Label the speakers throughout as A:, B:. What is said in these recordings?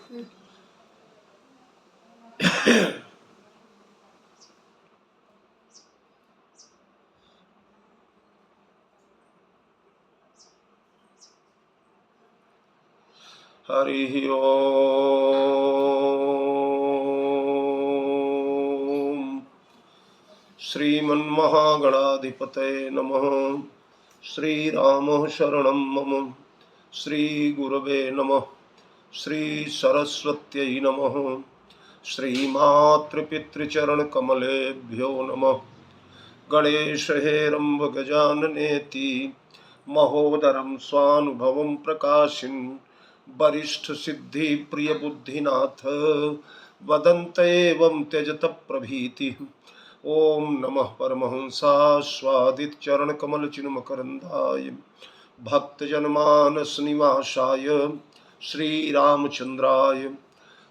A: हरि ओम। श्रीमन्महागणाधिपतये नमः। श्रीराम शरणं मम। श्रीगुरवे नमः। श्रीसरस्वत्यै नमः। श्रीमातृपितृचरणकमलेभ्यो नमः। गणेश हेरम्ब गजाननेति महोदरं स्वानुभवं प्रकाशिन् वरिष्ठ सिद्धि प्रिय बुद्धिनाथ वदन्त एवं त्यजत प्रभीति। ओम नमः परमहंसास्वादित चरण कमल चिन्मकरंदाय भक्तजनमानस निवासाय श्रीरामचंद्राय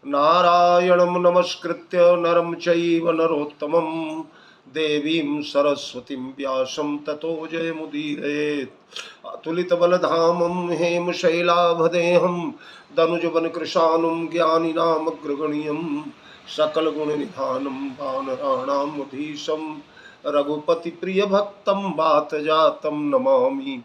A: नारायणं नमस्कृत्य नरं चैव नरोत्तमं देवीं सरस्वतीं व्यासं ततो जयमुदीरयेत्। अतुलितबलधामं हेमशैलाभदेहं दनुजवनकृशानुं ज्ञानिनामग्रगण्यं सकलगुणनिधानं वानराणामधीशं रघुपतिप्रियभक्तं वातजातं नमामि।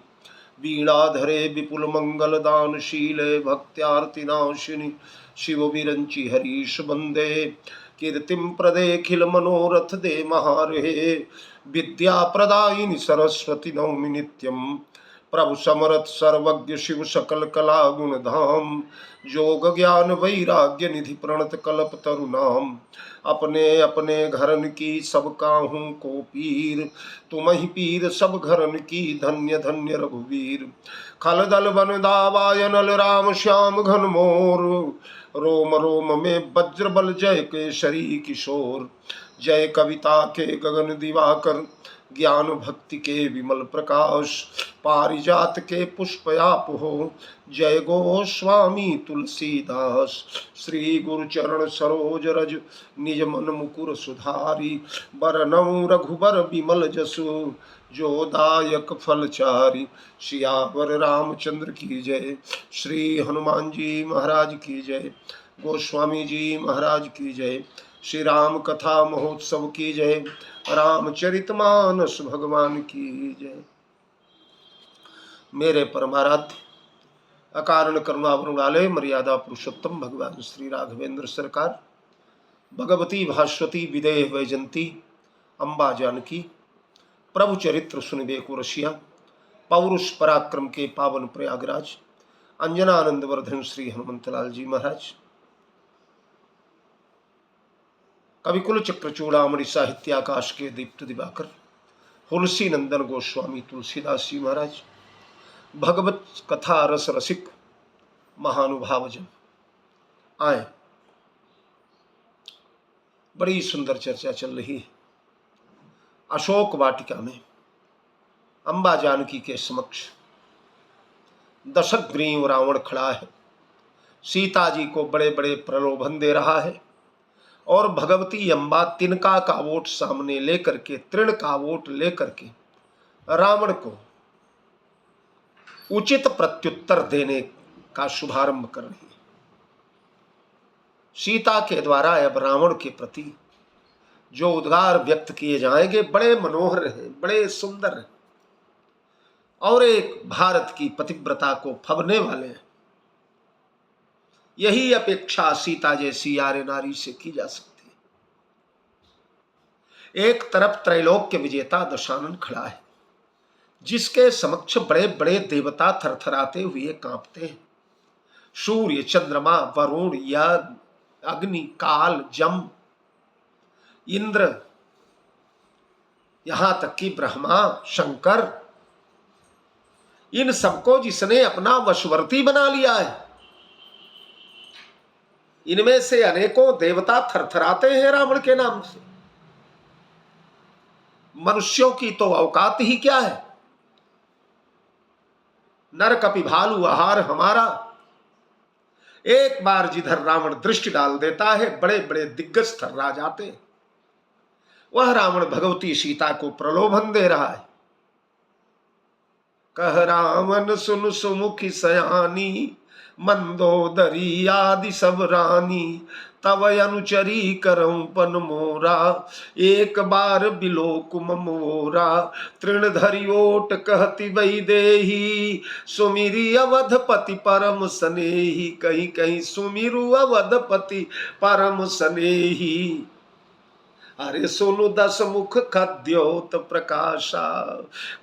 A: वीणाधरे विपुलमङ्गलदानशीले भक्त्यार्तिनाशिनि शिवविरञ्चि हरीश वन्दे कीर्तिं प्रदेखिल मनोरथ दे महारे विद्याप्रदायिनि सरस्वती नौमि नित्यं। प्रभु समरथ सर्वज्ञ शिव सकल कला गुणधाम योग ज्ञान वैराग्य निधि प्रणत कल्प तरुनाम। अपने अपने घरन की सब काहू को पीर तुम ही पीर सब घरन की धन्य धन्य रघुवीर। खलदल वनदावाय नल राम श्याम घन मोर रोम रोम में वज्र बल जय केसरी किशोर। जय कविता के गगन दिवाकर ज्ञान भक्ति के विमल प्रकाश पारिजात के पुष्पयाप हो। जय गोस्वामी तुलसीदास श्री गुरु चरण सरोज रज निज मन मुकुर सुधारी। बरनउँ रघुबर विमल जसु जो दायक फलचारी। सियावर रामचंद्र की जय श्री हनुमान जी महाराज की जय गोस्वामी जी महाराज की जय। श्री राम कथा महोत्सव की जय रामचरितमानस भगवान की जय। मेरे परमाराध्य अकारण करुणावरुणालय मर्यादा पुरुषोत्तम भगवान श्री राघवेंद्र सरकार भगवती भास्वती विदेह वैजंती अम्बा जानकी प्रभु चरित्र सुनिबे को रसिया पौरुष पराक्रम के पावन प्रयागराज अंजनानंद वर्धन श्री हनुमंतलाल जी महाराज कविकुल चक्रचूड़ामणि साहित्याकाश के दीप्त दिवाकर तुलसी नंदन गोस्वामी तुलसीदास जी महाराज भगवत कथा रस रसिक महानुभाव जन आए। बड़ी सुंदर चर्चा चल रही है। अशोक वाटिका में अम्बा जानकी के समक्ष दशग्रीव रावण खड़ा है। सीता जी को बड़े बड़े प्रलोभन दे रहा है और भगवती अम्बा तिनका का वोट सामने लेकर के तृण का वोट लेकर के रावण को उचित प्रत्युत्तर देने का शुभारंभ कर रही है। सीता के द्वारा अब रावण के प्रति जो उद्गार व्यक्त किए जाएंगे बड़े मनोहर हैं, बड़े सुंदर हैं और एक भारत की पतिव्रता को फबने वाले हैं। यही अपेक्षा सीता जैसी आर्य नारी से की जा सकती है। एक तरफ त्रैलोक्य विजेता दशानन खड़ा है जिसके समक्ष बड़े बड़े देवता थरथराते हुए कांपते हैं। सूर्य चंद्रमा वरुण यज्ञ अग्नि काल जम इंद्र यहां तक कि ब्रह्मा शंकर इन सबको जिसने अपना वशवर्ती बना लिया है। इनमें से अनेकों देवता थरथराते हैं रावण के नाम से। मनुष्यों की तो औकात ही क्या है। नर कपि भालू आहार हमारा। एक बार जिधर रावण दृष्टि डाल देता है बड़े बड़े दिग्गज थर्रा जाते हैं। वह रावण भगवती सीता को प्रलोभन दे रहा है। कह रावण सुन सुमुखी सयानी मंदोदरी आदि सब रानी तव अनुचरी करऊं पन मोरा। एक बार बिलोकुम मोरा तृण धरि ओट कहती वही देही। सुमिरी अवधपति परम सनेही, कहीं कहीं सुमिरु अवधपति परम सनेही। अरे सुनु दस मुख खद्योत प्रकाशा,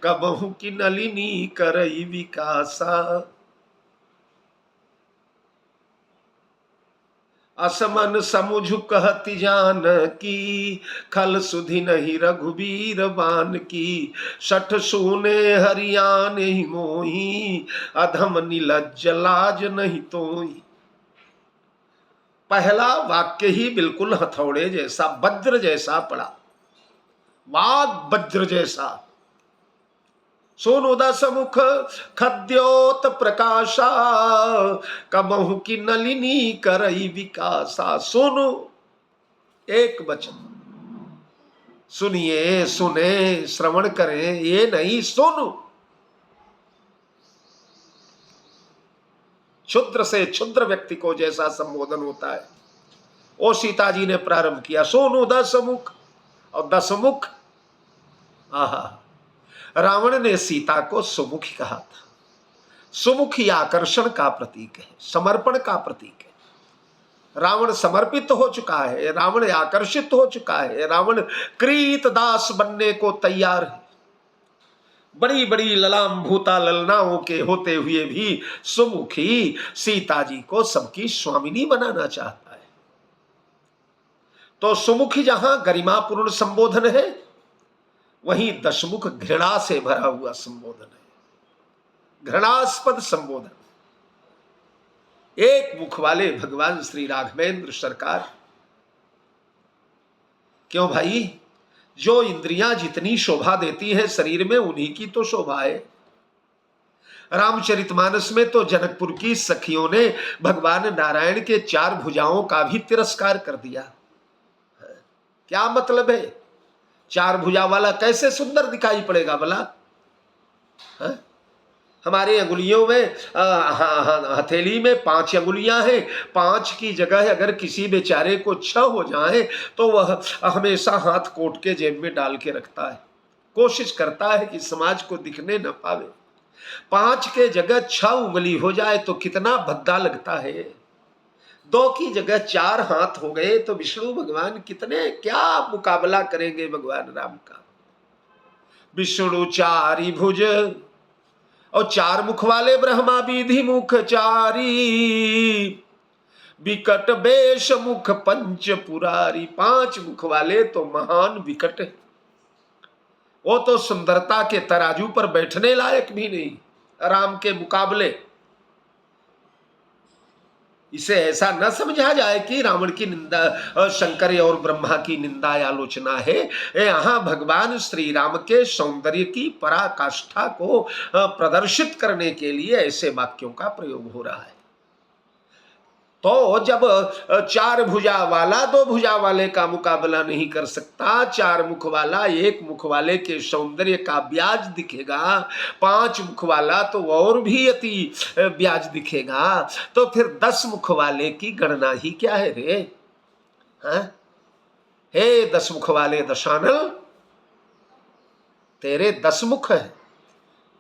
A: कबहु की नलिनी करई विकासा। असमन समुझ कहति जान की, खल सुधि नहीं रघुबीर बान की। सठ सूने हरियान ही मोही, अधम नीलज लाज नहीं तोही। पहला वाक्य ही बिल्कुल हथौड़े जैसा, वज्र जैसा पड़ा, वाग वज्र जैसा। सोनु दस मुख खद्योत प्रकाशा, कबहु की नलिनी करई विकासा। सोनु एक वचन, सुनिए, सुने, श्रवण करें, ये नहीं, सोनु। क्षुद्र से क्षुद्र व्यक्ति को जैसा संबोधन होता है वो सीता जी ने प्रारंभ किया। सोनु दस मुख, और दस मुख, आहा। रावण ने सीता को सुमुखी कहा था। सुमुखी आकर्षण का प्रतीक है, समर्पण का प्रतीक है। रावण समर्पित हो चुका है, रावण आकर्षित हो चुका है, रावण कृत दास बनने को तैयार है। बड़ी बड़ी ललाम भूता ललनाओं के होते हुए भी सुमुखी सीता जी को सबकी स्वामिनी बनाना चाहता है। तो सुमुखी जहां गरिमापूर्ण संबोधन है, वहीं दशमुख घृणा से भरा हुआ संबोधन है, घृणास्पद संबोधन। एक मुख वाले भगवान श्री राघवेंद्र सरकार। क्यों भाई, जो इंद्रियां जितनी शोभा देती है शरीर में, उन्हीं की तो शोभा है। रामचरितमानस में तो जनकपुर की सखियों ने भगवान नारायण के चार भुजाओं का भी तिरस्कार कर दिया। क्या मतलब है? चार भुजा वाला कैसे सुंदर दिखाई पड़ेगा भला? हमारे अंगुलियों में हथेली में 5 अंगुलियां हैं, 5 की जगह अगर किसी बेचारे को 6 हो जाए तो वह हमेशा हाथ कोट के जेब में डाल के रखता है, कोशिश करता है कि समाज को दिखने न पावे। 5 के जगह 6 उंगली हो जाए तो कितना भद्दा लगता है। 2 की जगह 4 हाथ हो गए तो विष्णु भगवान कितने, क्या मुकाबला करेंगे भगवान राम का। विष्णु चारि भुज, और 4 मुख वाले ब्रह्मा विधि मुख चारी। विकट बेश मुख पंच पुरारी। 5 मुख वाले तो महान विकट है, वो तो सुंदरता के तराजू पर बैठने लायक भी नहीं राम के मुकाबले। इसे ऐसा न समझा जाए कि रावण की निंदा, शंकर और ब्रह्मा की निंदा या आलोचना है। यहाँ भगवान श्री राम के सौंदर्य की पराकाष्ठा को प्रदर्शित करने के लिए ऐसे वाक्यों का प्रयोग हो रहा है। तो जब 4 भुजा वाला 2 भुजा वाले का मुकाबला नहीं कर सकता, 4 मुख वाला 1 मुख वाले के सौंदर्य का ब्याज दिखेगा, 5 मुख वाला तो और भी अति ब्याज दिखेगा, तो फिर 10 मुख वाले की गणना ही क्या है रे? हाँ? हे 10 मुख वाले दशानल, तेरे 10 मुख है।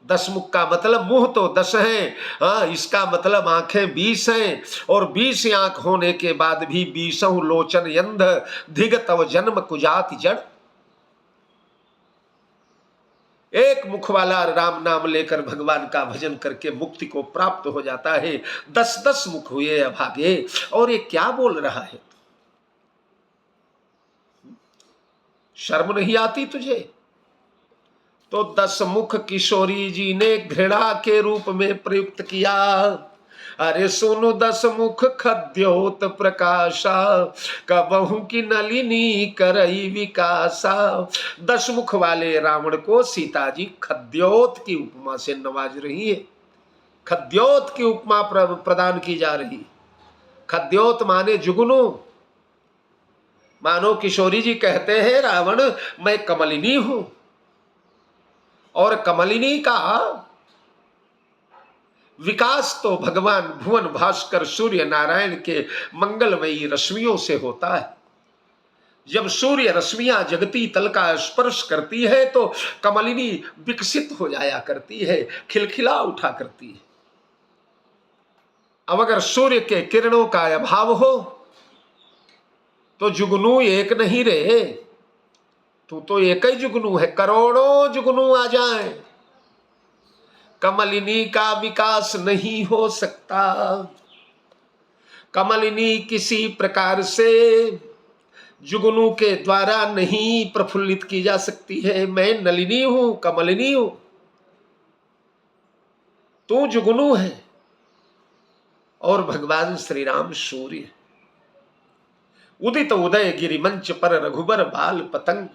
A: 10 मुख का मतलब मुंह तो 10 है, हाँ, इसका मतलब आंखें 20 हैं, और 20 आंख होने के बाद भी 20 लोचन यंध धिग तव जन्म कुजाति जड़। एक मुख वाला राम नाम लेकर भगवान का भजन करके मुक्ति को प्राप्त हो जाता है। 10-10 मुख हुए अभागे, और ये क्या बोल रहा है? शर्म नहीं आती तुझे? तो 10 मुख किशोरी जी ने घृणा के रूप में प्रयुक्त किया। अरे सुनु 10 मुख खद्योत प्रकाशा, कबहु की नलिनी करई विकासा। 10 मुख वाले रावण को सीता जी खद्योत की उपमा से नवाज रही है। खद्योत की उपमा प्रदान की जा रही। खद्योत माने जुगनू। मानो किशोरी जी कहते हैं, रावण मैं कमलिनी हूं, और कमलिनी का विकास तो भगवान भुवन भास्कर सूर्य नारायण के मंगलमयी रश्मियों से होता है। जब सूर्य रश्मियां जगती तल का स्पर्श करती है तो कमलिनी विकसित हो जाया करती है, खिलखिला उठा करती है। अब अगर सूर्य के किरणों का अभाव हो तो जुगनू एक नहीं रहे, तू तो एक ही जुगनू है, करोड़ों जुगनू आ जाएं, कमलिनी का विकास नहीं हो सकता। कमलिनी किसी प्रकार से जुगनू के द्वारा नहीं प्रफुल्लित की जा सकती है। मैं नलिनी हूं, कमलिनी हूं, तू जुगनू है और भगवान श्री राम सूर्य। उदित उदय गिरिमंच पर रघुबर बाल पतंग,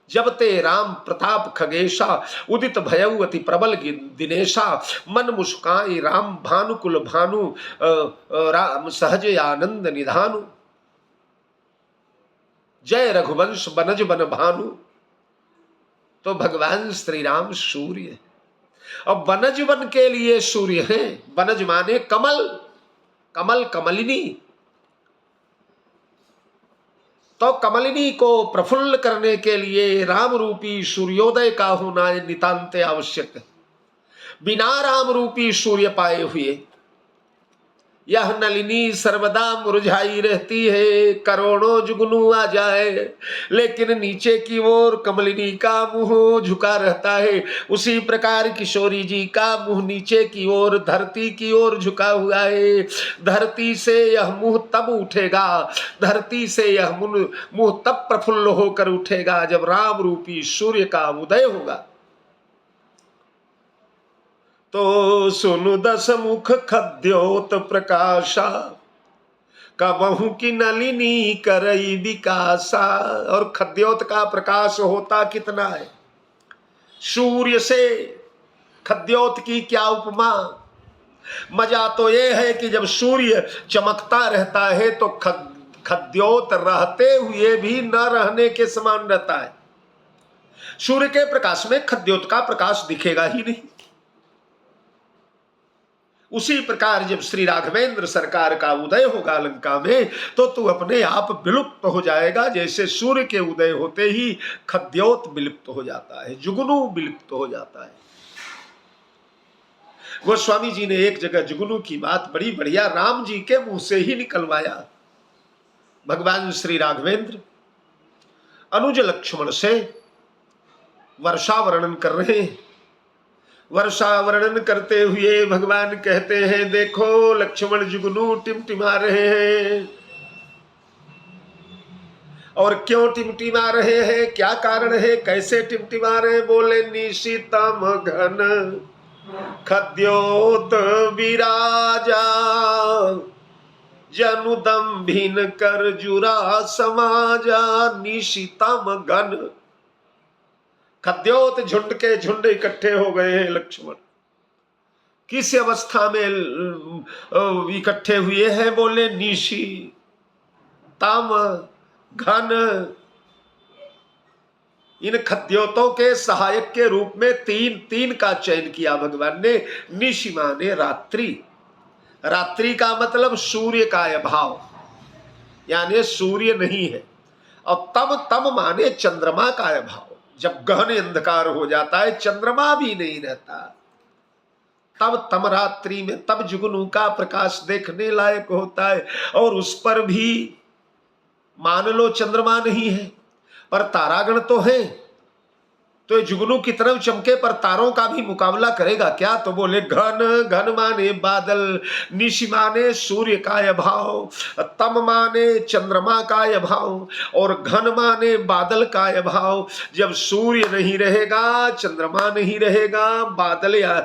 A: जब ते राम प्रताप खगेशा, उदित भयउ अति प्रबल दिनेशा, मन मुस्काई राम भानुकुल भानु, राम सहज आनंद निधानु, जय रघुवंश बनज बन भानु। तो भगवान श्री राम सूर्य, अब बनज बन के लिए सूर्य है। बनज माने कमल, कमल कमलिनी। तो कमलिनी को प्रफुल्ल करने के लिए राम रूपी सूर्योदय का होना नितांत आवश्यक है। बिना राम रूपी सूर्य पाए हुए यह नलिनी सर्वदा मुरझाई रहती है, करोड़ों जुगनू आ जाए लेकिन नीचे की ओर कमलिनी का मुंह झुका रहता है। उसी प्रकार किशोरी जी का मुंह नीचे की ओर धरती की ओर झुका हुआ है। धरती से यह मुंह तब उठेगा, धरती से यह मुंह तब प्रफुल्ल होकर उठेगा जब राम रूपी सूर्य का उदय होगा। तो सुनु दस मुख खद्योत प्रकाशा, कबहू की नलिनी करई विकासा। और खद्योत का प्रकाश होता कितना है, सूर्य से खद्योत की क्या उपमा। मजा तो यह है कि जब सूर्य चमकता रहता है तो खद्योत रहते हुए भी न रहने के समान रहता है। सूर्य के प्रकाश में खद्योत का प्रकाश दिखेगा ही नहीं। उसी प्रकार जब श्री राघवेंद्र सरकार का उदय होगा लंका में तो तू अपने आप विलुप्त हो जाएगा, जैसे सूर्य के उदय होते ही खद्योत विलुप्त हो जाता है, जुगनू विलुप्त हो जाता है। गोस्वामी जी ने एक जगह जुगनू की बात बड़ी बढ़िया राम जी के मुंह से ही निकलवाया। भगवान श्री राघवेंद्र अनुज लक्ष्मण से वर्षा वर्णन कर रहे हैं। वर्षा वर्णन करते हुए भगवान कहते हैं, देखो लक्ष्मण जुगनू टिमटिमा रहे हैं। और क्यों टिमटिमा रहे हैं, क्या कारण है, कैसे टिमटिमा रहे। बोले निशितम घन खद्योत विराजा, जनुदम भिन कर जुरा समाजा। निशितम घन, खद्योत झुंड के झुंड इकट्ठे हो गए हैं। लक्ष्मण किस अवस्था में इकट्ठे हुए हैं, बोले निशी तम घन। इन खद्योतों के सहायक के रूप में तीन का चयन किया भगवान ने। निशी माने रात्रि, रात्रि का मतलब सूर्य का अभाव, यानी सूर्य नहीं है। और तम माने चंद्रमा का अभाव, जब गहन अंधकार हो जाता है चंद्रमा भी नहीं रहता, तब तम रात्रि में तब जुगनू का प्रकाश देखने लायक होता है। और उस पर भी मान लो चंद्रमा नहीं है पर तारागण तो है, तो जुगनू की तरफ चमके पर तारों का भी मुकाबला करेगा क्या। तो बोले घन, घन माने बादल, निशि माने सूर्य का अभाव, तम माने चंद्रमा का अभाव और घन माने बादल का अभाव। जब सूर्य नहीं रहेगा, चंद्रमा नहीं रहेगा, बादल या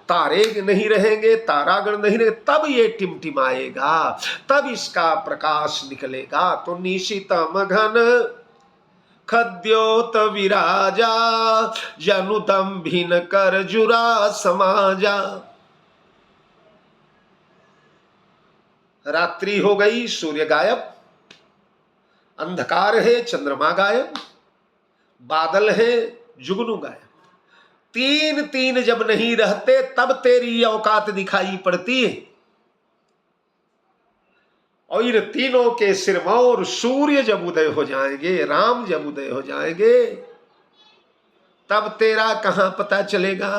A: तारे नहीं रहेंगे, तारागण नहीं रहेंगे, तब ये टिमटिमाएगा, तब इसका प्रकाश निकलेगा। तो निशितम घन खद्योत विराजा, जनुदम भिन कर जुरा समाजा। रात्रि हो गई, सूर्य गायब, अंधकार है, चंद्रमा गायब, बादल है, जुगनू गायब। तीन तीन जब नहीं रहते तब तेरी औकात दिखाई पड़ती है। और इन तीनों के सिरमौर सूर्य जब उदय हो जाएंगे, राम जब उदय हो जाएंगे, तब तेरा कहां पता चलेगा।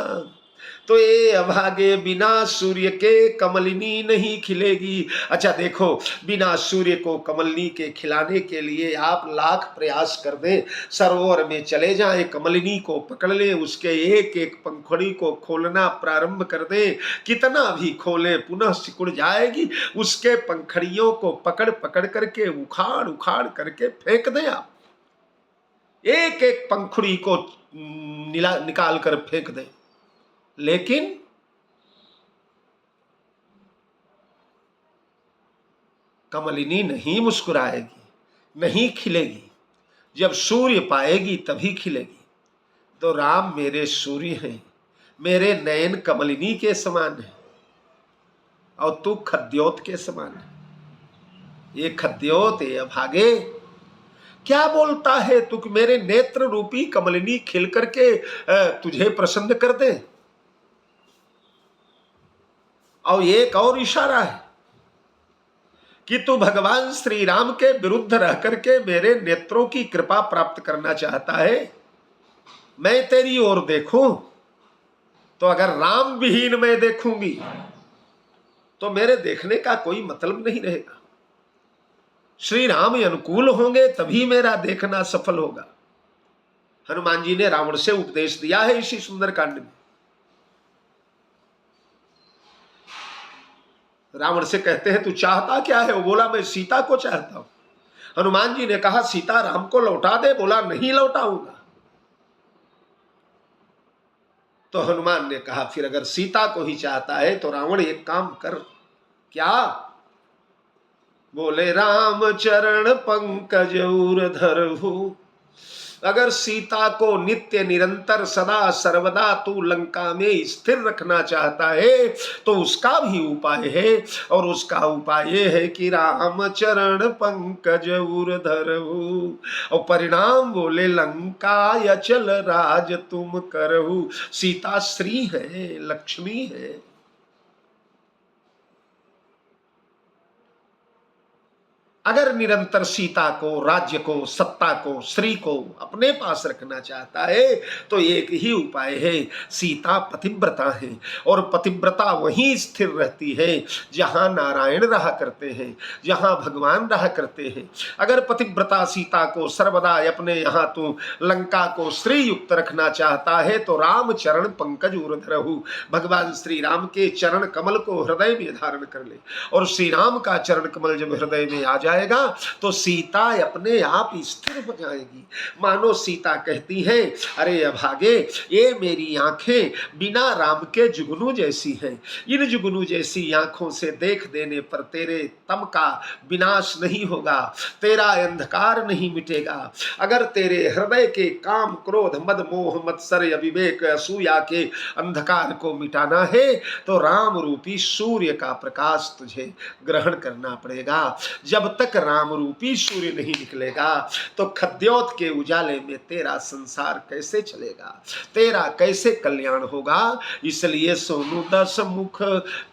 A: तो ये अभागे बिना सूर्य के कमलिनी नहीं खिलेगी। अच्छा देखो, बिना सूर्य को कमलिनी के खिलाने के लिए आप लाख प्रयास कर दें, सरोवर में चले जाएं, कमलिनी को पकड़ लें, उसके एक एक पंखुड़ी को खोलना प्रारंभ कर दें, कितना भी खोलें पुनः सिकुड़ जाएगी। उसके पंखड़ियों को पकड़ पकड़ करके उखाड़ उखाड़ करके फेंक दें आप, एक एक पंखुड़ी को निकाल कर फेंक दें, लेकिन कमलिनी नहीं मुस्कुराएगी, नहीं खिलेगी। जब सूर्य पाएगी तभी खिलेगी। तो राम मेरे सूर्य हैं, मेरे नयन कमलिनी के समान है, और तू खद्योत के समान है। ये खद्योत, ये अभागे, क्या बोलता है तू कि मेरे नेत्र रूपी कमलिनी खिल करके तुझे प्रसन्न कर दे। और एक और इशारा है कि तू भगवान श्री राम के विरुद्ध रह करके मेरे नेत्रों की कृपा प्राप्त करना चाहता है। मैं तेरी ओर देखूं तो अगर राम विहीन मैं देखूंगी तो मेरे देखने का कोई मतलब नहीं रहेगा। श्री राम अनुकूल होंगे तभी मेरा देखना सफल होगा। हनुमान जी ने रावण से उपदेश दिया है इसी सुंदरकांड में। रावण से कहते हैं तू चाहता क्या है? वो बोला मैं सीता को चाहता हूं। हनुमान जी ने कहा सीता राम को लौटा दे। बोला नहीं लौटाऊंगा। तो हनुमान ने कहा फिर अगर सीता को ही चाहता है तो रावण एक काम कर। क्या? बोले राम चरण पंकज उर धरहु। अगर सीता को नित्य निरंतर सदा सर्वदा तू लंका में स्थिर रखना चाहता है तो उसका भी उपाय है, और उसका उपाय ये है कि राम चरण पंकज उर धरहु। और परिणाम बोले लंका अचल राज तुम करहु। सीता श्री है, लक्ष्मी है। अगर निरंतर सीता को, राज्य को, सत्ता को, श्री को अपने पास रखना चाहता है तो एक ही उपाय है, सीता पतिव्रता है, और पतिव्रता वहीं स्थिर रहती है जहां नारायण रहा करते हैं, जहां भगवान रहा करते हैं। अगर पतिव्रता सीता को सर्वदा अपने यहाँ तो लंका को श्री युक्त रखना चाहता है तो राम चरण पंकज उर्धरहु, भगवान श्री राम के चरण कमल को हृदय में धारण कर ले। और श्री राम का चरण कमल जब हृदय में आ जाएगा तो सीता अपने आप स्थिर हो जाएगी। मानो सीता कहती है अरे अभागे, ये मेरी आंखें बिना राम के जुगनू जैसी हैं। इन जुगनू जैसी आंखों से देख देने पर तेरे तम का विनाश नहीं होगा, तेरा अंधकार नहीं मिटेगा। अगर तेरे हृदय के काम क्रोध मद मोह मत्सर अविवेक असूया के अंधकार को मिटाना है तो राम रूपी सूर्य का प्रकाश तुझे ग्रहण करना पड़ेगा। जब तक राम रूपी सूर्य नहीं निकलेगा तो खद्योत के उजाले में तेरा संसार कैसे चलेगा, तेरा कैसे कल्याण होगा। इसलिए सोनू दस मुख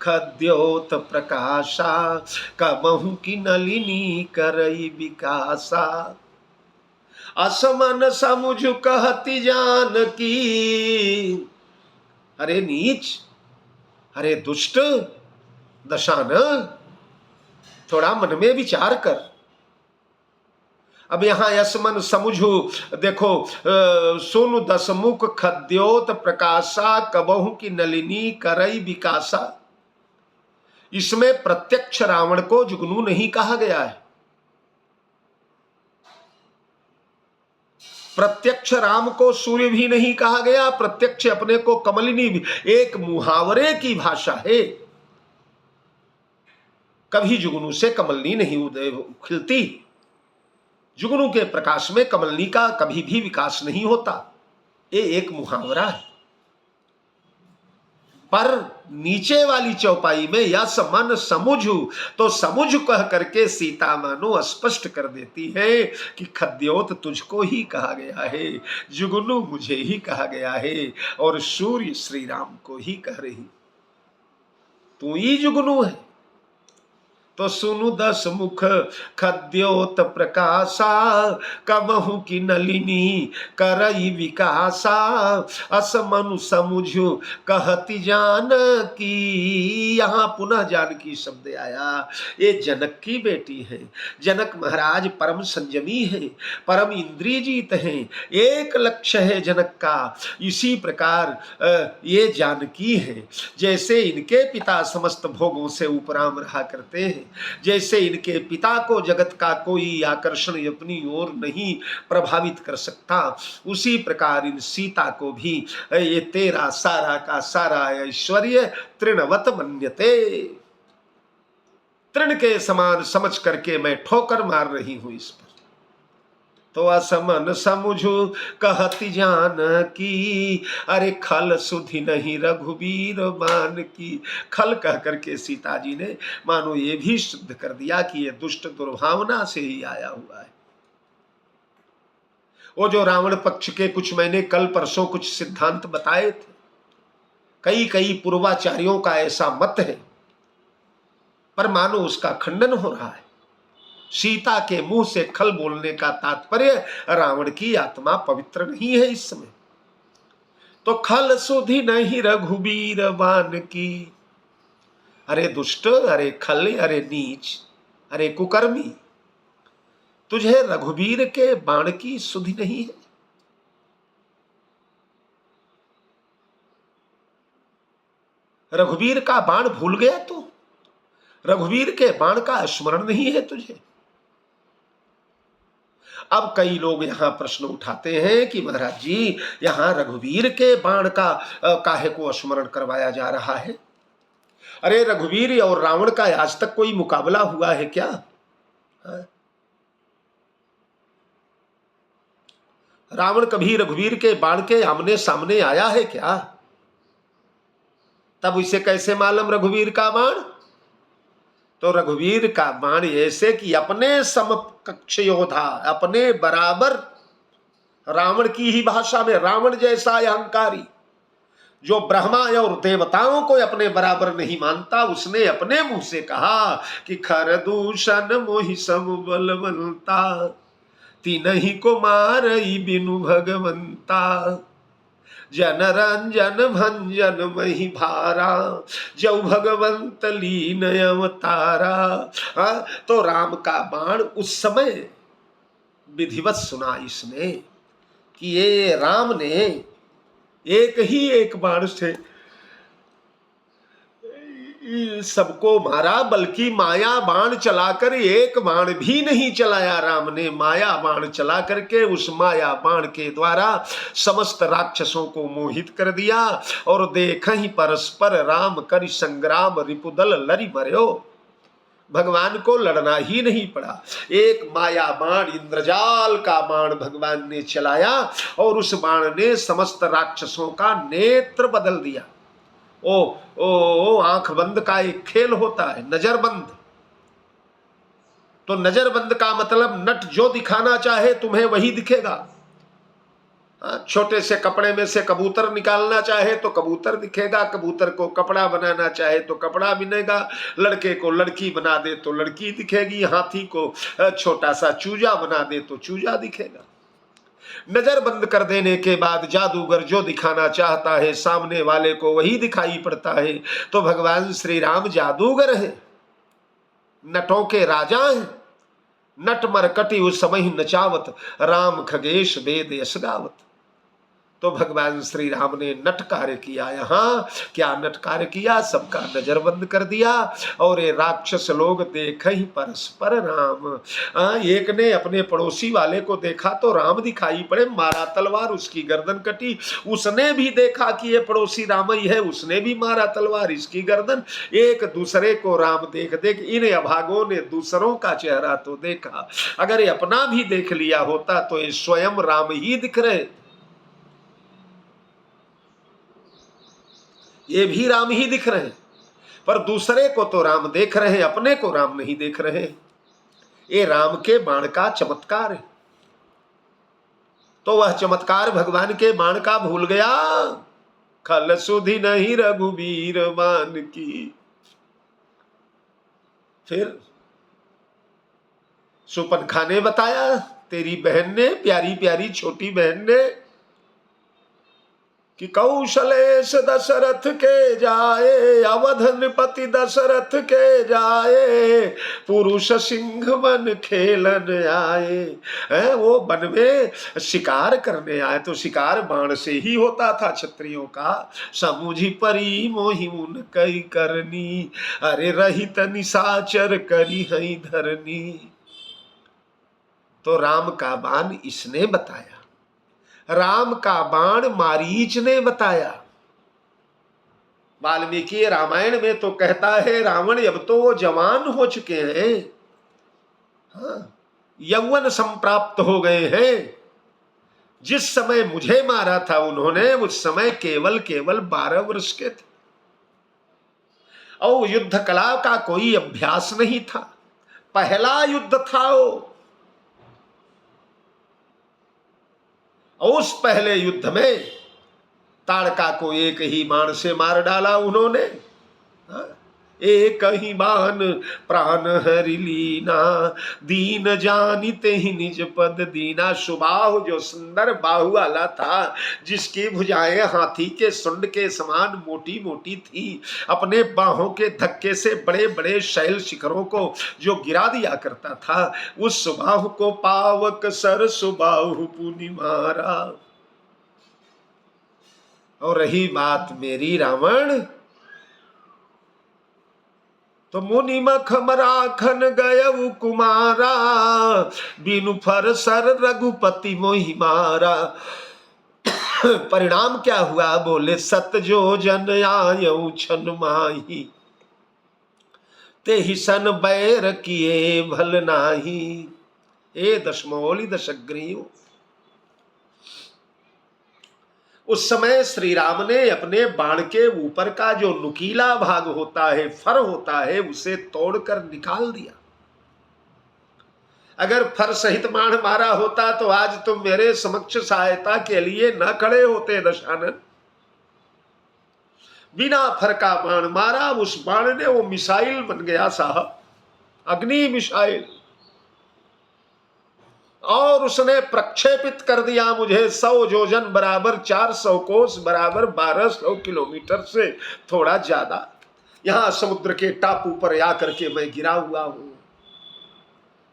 A: खद्योत प्रकाशा, कबहू की नलिनी करई विकासा। असमन समुझ कहती जान की। अरे नीच, अरे दुष्ट दशान, थोड़ा मन में विचार कर। अब यहां यसमन समुझु, देखो सुन दसमुख खद्योत प्रकाशा, कबहू की नलिनी करई विकासा। इसमें प्रत्यक्ष रावण को जुगनू नहीं कहा गया है, प्रत्यक्ष राम को सूर्य भी नहीं कहा गया, प्रत्यक्ष अपने को कमलिनी भी। एक मुहावरे की भाषा है। कभी जुगनू से कमलिनी नहीं उदय खिलती, जुगनू के प्रकाश में कमलिनी का कभी भी विकास नहीं होता। ये एक मुहावरा है। पर नीचे वाली चौपाई में यस मन समुझू, तो समुझ कह करके सीता मानो स्पष्ट कर देती है कि खद्योत तुझको ही कहा गया है, जुगनू मुझे ही कहा गया है, और सूर्य श्री राम को ही कह रही, तू ही जुगनू है। तो सुनु दस मुख खद्योत प्रकाशा, कबहु की नलिनी करई विकासा, असमनु समुझु कहती जान की। यहाँ पुनः जानकी शब्द आया। ये जनक की बेटी है। जनक महाराज परम संयमी है, परम इंद्रियजीत हैं, एक लक्ष्य है जनक का। इसी प्रकार ये जानकी है। जैसे इनके पिता समस्त भोगों से उपराम रहा करते हैं, जैसे इनके पिता को जगत का कोई आकर्षण अपनी ओर नहीं प्रभावित कर सकता, उसी प्रकार इन सीता को भी ये तेरा सारा का सारा ऐश्वर्य तृणवत मन्यते, तृण के समान समझ करके मैं ठोकर मार रही हूं इस पर। तो असमन समुझू कहती जान की, अरे खल सुधि नहीं रघुबीर मान की। खल कह करके सीता जी ने मानो ये भी सिद्ध कर दिया कि ये दुष्ट दुर्भावना से ही आया हुआ है। वो जो रावण पक्ष के कुछ मैंने कल परसों कुछ सिद्धांत बताए थे, कई पूर्वाचार्यों का ऐसा मत है, पर मानो उसका खंडन हो रहा है। सीता के मुंह से खल बोलने का तात्पर्य रावण की आत्मा पवित्र नहीं है इस समय। तो खल सुधि नहीं रघुबीर बान की, अरे दुष्ट, अरे खल, अरे नीच, अरे कुकर्मी, तुझे रघुबीर के बाण की सुधि नहीं है। रघुबीर का बाण भूल गया तू, रघुबीर के बाण का स्मरण नहीं है तुझे। अब कई लोग यहां प्रश्न उठाते हैं कि महाराज जी यहां रघुवीर के बाण का काहे को स्मरण करवाया जा रहा है। अरे रघुवीर और रावण का आज तक कोई मुकाबला हुआ है क्या? रावण कभी रघुवीर के बाण के आमने सामने आया है क्या? तब इसे कैसे मालूम रघुवीर का बाण? तो रघुवीर का बाण ऐसे कि अपने समकक्ष योद्धा, अपने बराबर, रावण की ही भाषा में रावण जैसा अहंकारी जो ब्रह्मा और देवताओं को अपने बराबर नहीं मानता, उसने अपने मुंह से कहा कि खर दूषण मोहि सब बलवंता, तीनहि को मारई बिनु भगवंता, जन रंजन भंजन मही भारा, जब भगवंत लीन अवतारा। तो राम का बाण उस समय विधिवत सुना इसने कि ये राम ने एक ही एक बाण से सबको मारा, बल्कि माया बाण चलाकर एक बाण भी नहीं चलाया राम ने, माया बाण चला करके उस माया बाण के द्वारा समस्त राक्षसों को मोहित कर दिया। और देख ही परस्पर राम करि संग्राम, रिपुदल लरि मर्यो, भगवान को लड़ना ही नहीं पड़ा। एक माया बाण, इंद्रजाल का बाण भगवान ने चलाया और उस बाण ने समस्त राक्षसों का नेत्र बदल दिया। ओ आंख बंद का एक खेल होता है, नजर बंद। तो नजर बंद का मतलब नट जो दिखाना चाहे तुम्हें वही दिखेगा। छोटे से कपड़े में से कबूतर निकालना चाहे तो कबूतर दिखेगा, कबूतर को कपड़ा बनाना चाहे तो कपड़ा बनेगा, लड़के को लड़की बना दे तो लड़की दिखेगी, हाथी को छोटा सा चूजा बना दे तो चूजा दिखेगा। नजर बंद कर देने के बाद जादूगर जो दिखाना चाहता है सामने वाले को वही दिखाई पड़ता है। तो भगवान श्री राम जादूगर हैं, नटों के राजा हैं। नट मरकटी उस समय नचावत, राम खगेश वेद यश गावत। तो भगवान श्री राम ने नट कार्य किया। यहाँ क्या नट कार्य किया? सबका नजर बंद कर दिया। और ये राक्षस लोग देख ही परस्पर राम। एक ने अपने पड़ोसी वाले को देखा तो राम दिखाई पड़े, मारा तलवार, उसकी गर्दन कटी। उसने भी देखा कि ये पड़ोसी राम ही है, उसने भी मारा तलवार, इसकी गर्दन। एक दूसरे को राम देख देख इन अभागों ने दूसरों का चेहरा तो देखा, अगर ये अपना भी देख लिया होता तो ये स्वयं राम ही दिख रहे। ये भी राम ही दिख रहे हैं, पर दूसरे को तो राम देख रहे हैं, अपने को राम नहीं देख रहे हैं। ये राम के बाण का चमत्कार है। तो वह चमत्कार भगवान के बाण का भूल गया। खल सुधि नहीं रघुवीर बाण की। फिर सुपनखा ने बताया, तेरी बहन ने, प्यारी प्यारी छोटी बहन ने, कि कौशलेश दशरथ के जाए, अवध नृपति दशरथ के जाए, पुरुष सिंह वन खेलन आए। है वो वन में शिकार करने आए, तो शिकार बाण से ही होता था क्षत्रियों का। समुझी परी मोहि उन कई करनी, अरे रहित निशाचर करी हई धरनी। तो राम का बाण इसने बताया, राम का बाण मारीच ने बताया। वाल्मीकि रामायण में तो कहता है रावण अब तो वो जवान हो चुके हैं, हाँ, यौवन संप्राप्त हो गए हैं। जिस समय मुझे मारा था उन्होंने, उस समय केवल 12 वर्ष के थे और युद्ध कला का कोई अभ्यास नहीं था, पहला युद्ध था वो। उस पहले युद्ध में ताड़का को एक ही बाण से मार डाला उन्होंने। एक ही बाण प्राण हरि लीना, दीन जानिते ही निज पद दीना। सुबाहु जो सुंदर बाहु वाला था, जिसकी भुजाएं हाथी के सुंड के समान मोटी मोटी थी, अपने बाहों के धक्के से बड़े बड़े शैल शिखरों को जो गिरा दिया करता था, उस सुबाहु को पावक सर सुबाहु पुनि मारा। और रही बात मेरी रावण, तो मुनि मख मराखन गयउ कुमारा, बिनु फर सर रघुपति मोहि मारा। परिणाम क्या हुआ? बोले सत जो जन आयऊ छन माही, ते ही सन बैर किए भल नाही। ए दशमोली दशग्रीव, उस समय श्री राम ने अपने बाण के ऊपर का जो नुकीला भाग होता है, फर होता है, उसे तोड़कर निकाल दिया। अगर फर सहित बाण मारा होता तो आज तुम मेरे समक्ष सहायता के लिए न खड़े होते दशानन। बिना फर का बाण मारा, उस बाण ने वो मिसाइल बन गया साहब, अग्नि मिसाइल, और उसने प्रक्षेपित कर दिया मुझे 100 योजन बराबर 400 कोस बराबर 1200 किलोमीटर से थोड़ा ज्यादा, यहां समुद्र के टापू पर आकर के मैं गिरा हुआ हूं।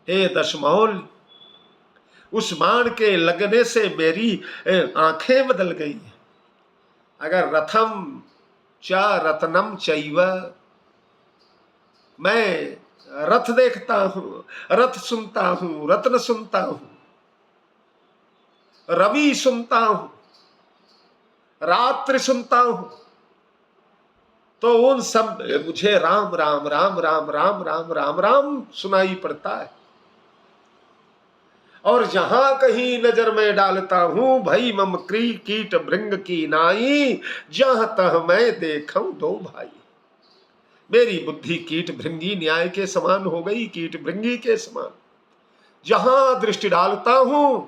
A: हे दशमौल, उस बाण के लगने से मेरी आंखें बदल गई। अगर रथम च रत्नम चैव, मैं रथ देखता हूं, रथ सुनता हूं, रत्न सुनता हूं, रवि सुनता हूं, रात्रि सुनता हूं, तो उन सब मुझे राम राम राम राम राम राम राम राम सुनाई पड़ता है। और जहां कहीं नजर में डालता हूं, भई मम क्री कीट भृंग की नाई, जहां तह मैं देखूं दो भाई। मेरी बुद्धि कीट भृंगी न्याय के समान हो गई, कीट भृंगी के समान। जहां दृष्टि डालता हूं,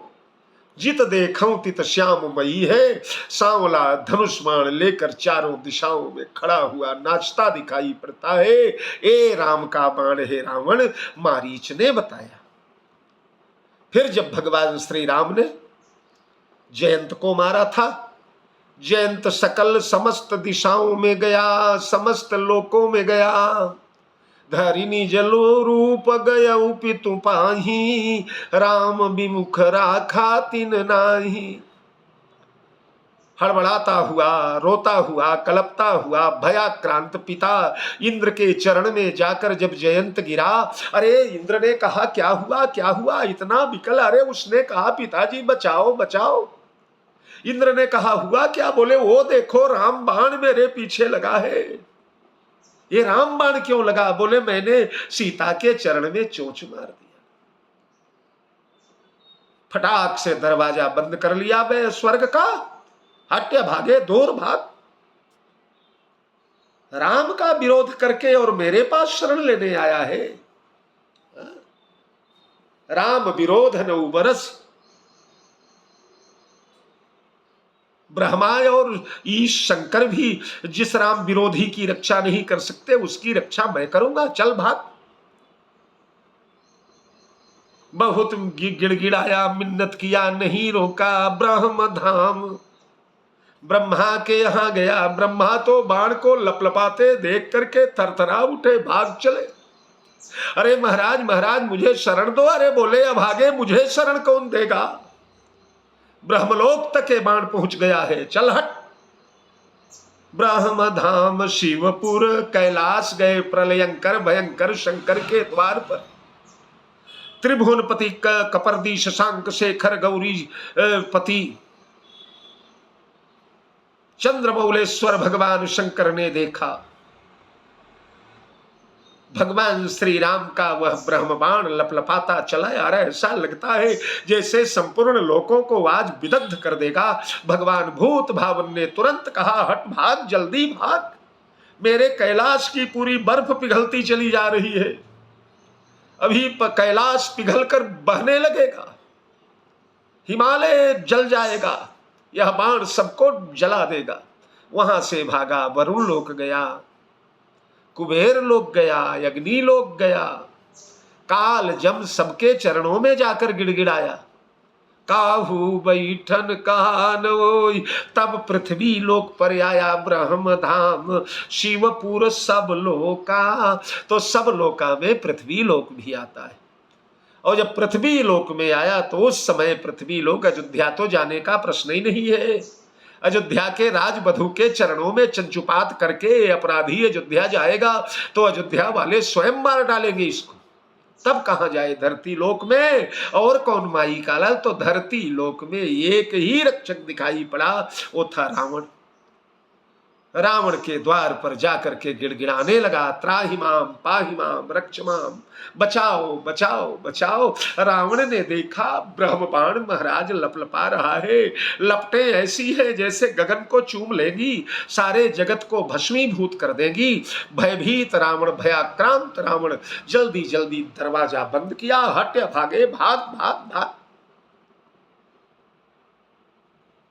A: जित देखूं तित श्याममयी है। सांवला धनुष बाण लेकर चारों दिशाओं में खड़ा हुआ नाचता दिखाई पड़ता है। ए राम का बाण है रावण, मारीच ने बताया। फिर जब भगवान श्री राम ने जयंत को मारा था, जयंत सकल समस्त दिशाओं में गया, समस्त लोकों में गया। धरिनी जलो रूप गयउ पितु पाही, राम विमुख राखा तिन नाही। हड़बड़ाता हुआ, रोता हुआ, कलपता हुआ, भयाक्रांत पिता इंद्र के चरण में जाकर जब जयंत गिरा, अरे इंद्र ने कहा क्या हुआ क्या हुआ, इतना विकल। अरे उसने कहा पिताजी बचाओ बचाओ। इंद्र ने कहा हुआ क्या? बोले वो देखो राम बाण मेरे पीछे लगा है। ये राम बाण क्यों लगा? बोले मैंने सीता के चरण में चोंच मार दिया। फटाक से दरवाजा बंद कर लिया वे स्वर्ग का, हट्य भागे दूर भाग। राम का विरोध करके और मेरे पास शरण लेने आया है। राम विरोध न उबरस। ब्रह्मा और ईश शंकर भी जिस राम विरोधी की रक्षा नहीं कर सकते, उसकी रक्षा मैं करूंगा, चल भाग। बहुत गिड़गिड़ाया, मिन्नत किया, नहीं रोका, ब्रह्म धाम। ब्रह्मा के यहां गया। ब्रह्मा तो बाण को लपलपाते देख करके थरथरा उठे, भाग चले। अरे महाराज महाराज मुझे शरण दो। अरे बोले अभागे, मुझे शरण कौन देगा? ब्रह्मलोक तक के बाण पहुंच गया है, चल हट। ब्रह्म धाम शिवपुर कैलाश गए, प्रलयंकर भयंकर शंकर के द्वार पर। त्रिभुवनपति कपर्दी शशांक शेखर गौरी पति चंद्रमौलेश्वर भगवान शंकर ने देखा। भगवान श्री राम का वह ब्रह्म बाण लपलपाता चला आ रहा है। ऐसा लगता है जैसे संपूर्ण लोकों को आज विदग्ध कर देगा। भगवान भूत भावन ने तुरंत कहा, हट भाग, जल्दी भाग। मेरे कैलाश की पूरी बर्फ पिघलती चली जा रही है। अभी कैलाश पिघलकर बहने लगेगा, हिमालय जल जाएगा, यह बाण सबको जला देगा। वहां से भागा, वरुण लोक गया, कुबेर लोक गया, अग्नि लोक गया, काल जम सबके चरणों में जाकर गिड़गिड़ाया। काहू बैठन कान ओई, तब पृथ्वी लोक पर आया ब्रह्म धाम। शिवपुर सब लोका, तो सब लोका में पृथ्वी लोक भी आता है। और जब पृथ्वी लोक में आया तो उस समय पृथ्वी लोक, अयोध्या तो जाने का प्रश्न ही नहीं है। अयोध्या के राजवधु के चरणों में चंचुपात करके अपराधी अयोध्या जाएगा तो अयोध्या वाले स्वयं मार डालेंगे इसको। तब कहां जाए? धरती लोक में। और कौन माई का लाल? तो धरती लोक में एक ही रक्षक दिखाई पड़ा, वो था रावण। रावण के द्वार पर जाकर के गिड़गिड़ाने लगा, त्राहिमाम पाहिमाम रक्षमाम, बचाओ बचाओ बचाओ। रावण ने देखा ब्रह्म बाण महाराज लपलपा रहा है। लपटें ऐसी है जैसे गगन को चूम लेगी, सारे जगत को भस्मीभूत कर देगी। भयभीत रावण, भयाक्रांत रावण जल्दी जल्दी दरवाजा बंद किया, हट भागे, भाग भाग भाग।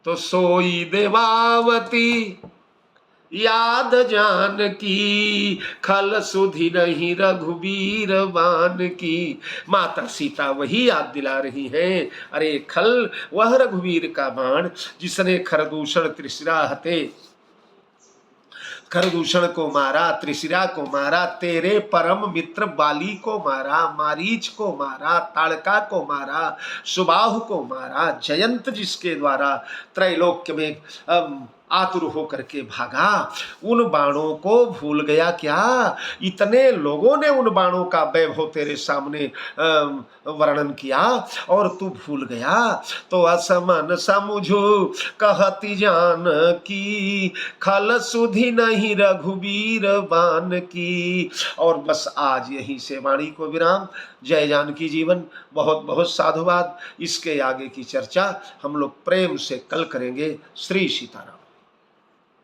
A: तो सोई देवावती याद जान की, खल सुधि नहीं रघुबीर बान की। माता सीता वही याद दिला रही हैं, अरे खल वह रघुवीर का बाण जिसने खरदूषण त्रिशिरा हते, खरदूषण को मारा, त्रिशिरा को मारा, तेरे परम मित्र बाली को मारा, मारीच को मारा, ताड़का को मारा, सुबाहु को मारा, जयंत जिसके द्वारा त्रैलोक्य में आतुर होकर के भागा। उन बाणों को भूल गया क्या? इतने लोगों ने उन बाणों का वैभव तेरे सामने वर्णन किया और तू भूल गया। तो असमन समझो कहती जान की, खल सुधि नहीं रघुबीर बान की। और बस आज यहीं से वाणी को विराम। जय जानकी जीवन। बहुत बहुत साधुवाद। इसके आगे की चर्चा हम लोग प्रेम से कल करेंगे। श्री सीताराम।